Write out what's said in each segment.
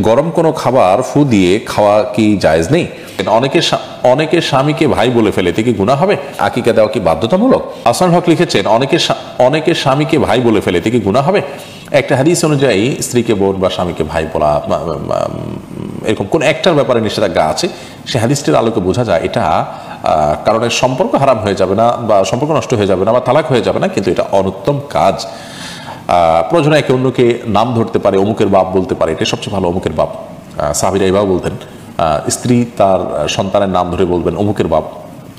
গরম কোনো খাবার ফু দিয়ে খাওয়া কি জায়েজ নেই? অনেকে স্বামীকে ভাই বলে ফেলে, এতে কি গুনাহ হবে? আকিকা দেওয়া কি বাধ্যতামূলক? আসান হক লিখেছেন, অনেকে স্বামীকে ভাই বলে ফেলে, এতে কি গুনাহ হবে? একটা হাদিস অনুযায়ী স্ত্রীকে বোন বা স্বামীকে ভাই বলা এরকম কোন একটার ব্যাপারে নিষেধাজ্ঞা আছে, সে হাদিসটির আলোকে বোঝা যায় এটা কারণে সম্পর্ক হারাম হয়ে যাবে না বা সম্পর্ক নষ্ট হয়ে যাবে না বা তালাক হয়ে যাবে না, কিন্তু এটা অনুত্তম কাজ। প্রয়োজনে একে অন্যকে নাম ধরতে পারে, অমুকের বাপ বলতে পারে, এটা সবচেয়ে ভালো, অমুকের বাপ। সাহাবীরা এভাবে বলতেন, স্ত্রী তার সন্তানের নাম ধরে বলবেন অমুকের বাপ,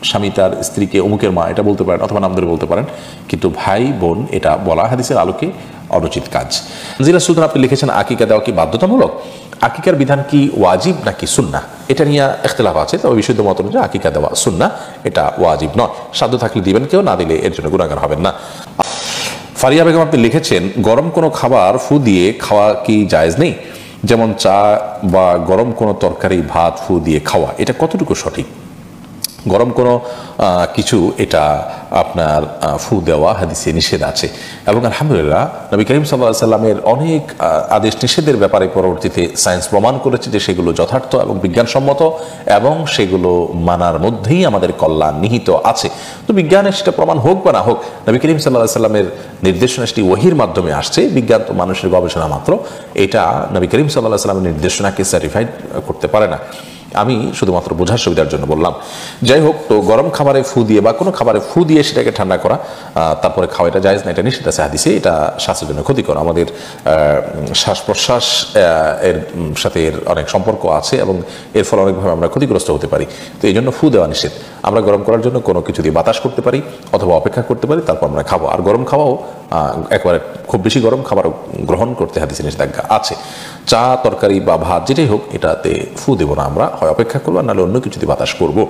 স্বামী তার স্ত্রীকে অমুকের মা, এটা বলতে পারেন অথবা নাম ধরে বলতে পারেন, কিন্তু ভাই বোন এটা বলা হাদিসের আলোকে অনুচিত কাজ। জিলা সুলতান আপনি লিখেছেন, আকিকা দেওয়া কি বাধ্যতামূলক? আকিকার বিধান কি ওয়াজিব নাকি সুন্নাহ? এটা নিয়ে ইখতিলাফ আছে, তবে বিশুদ্ধ মত অনুযায়ী আকিকা দেওয়া সুন্নাহ, এটা ওয়াজিব নয়। সাধ্য থাকলে দিবেন, কেউ না দিলে এর জন্য গুনাহগার হবেন না। ফারিয়া বেগম আপনি লিখেছেন, গরম কোনো খাবার ফু দিয়ে খাওয়া কি জায়েজ নেই? যেমন চা বা গরম কোনো তরকারি ভাত ফু দিয়ে খাওয়া, এটা কতটুকু সঠিক? গরম কোনো কিছু এটা আপনার ফু দেওয়া হাদিসে নিষেধ আছে, এবং আলহামদুলিল্লাহ নবী করিম সাল্লাল্লাহু আলাইহি সাল্লামের অনেক আদেশ নিষেধের ব্যাপারে পরবর্তীতে সায়েন্স প্রমাণ করেছে যে সেগুলো যথার্থ এবং বিজ্ঞানসম্মত, এবং সেগুলো মানার মধ্যেই আমাদের কল্যাণ নিহিত আছে। তো বিজ্ঞানের সেটা প্রমাণ হোক বা না হোক, নবী করিম সাল্লাল্লাহু আলাইহি সাল্লামের নির্দেশনা সেটি ওহীর মাধ্যমে আসছে। বিজ্ঞান তো মানুষের গবেষণা মাত্র, এটা নবী করিম সাল্লাল্লাহু আলাইহি সাল্লামের নির্দেশনাকে সার্টিফাইড করতে পারে না। আমি শুধুমাত্র বোঝার সুবিধার জন্য বললাম। যাই হোক, তো গরম খাবারে ফু দিয়ে বা কোনো খাবারে ফু দিয়ে সেটাকে ঠান্ডা করা তারপরে খাওয়া, এটা জায়েজ না, এটা নিষেধ আছে হাদিসে। এটা স্বাস্থ্যের জন্য ক্ষতিকর, আমাদের শ্বাস প্রশ্বাস এর সাথে এর অনেক সম্পর্ক আছে এবং এর ফলে অনেকভাবে আমরা ক্ষতিগ্রস্ত হতে পারি। তো এই জন্য ফু দেওয়া নিষেধ। আমরা গরম করার জন্য কোনো কিছু দিয়ে বাতাস করতে পারি অথবা অপেক্ষা করতে পারি, তারপর আমরা খাবো। আর গরম খাওয়াও একবারে খুব বেশি গরম খাবার গ্রহণ করতে হাদিসে নিষেধাজ্ঞা আছে। চা তরকারি বা ভাত যেটাই হোক, এটাতে ফু দেবো না আমরা, হয় অপেক্ষা করবো, নাহলে অন্য কিছু দিয়ে বাতাস করবো।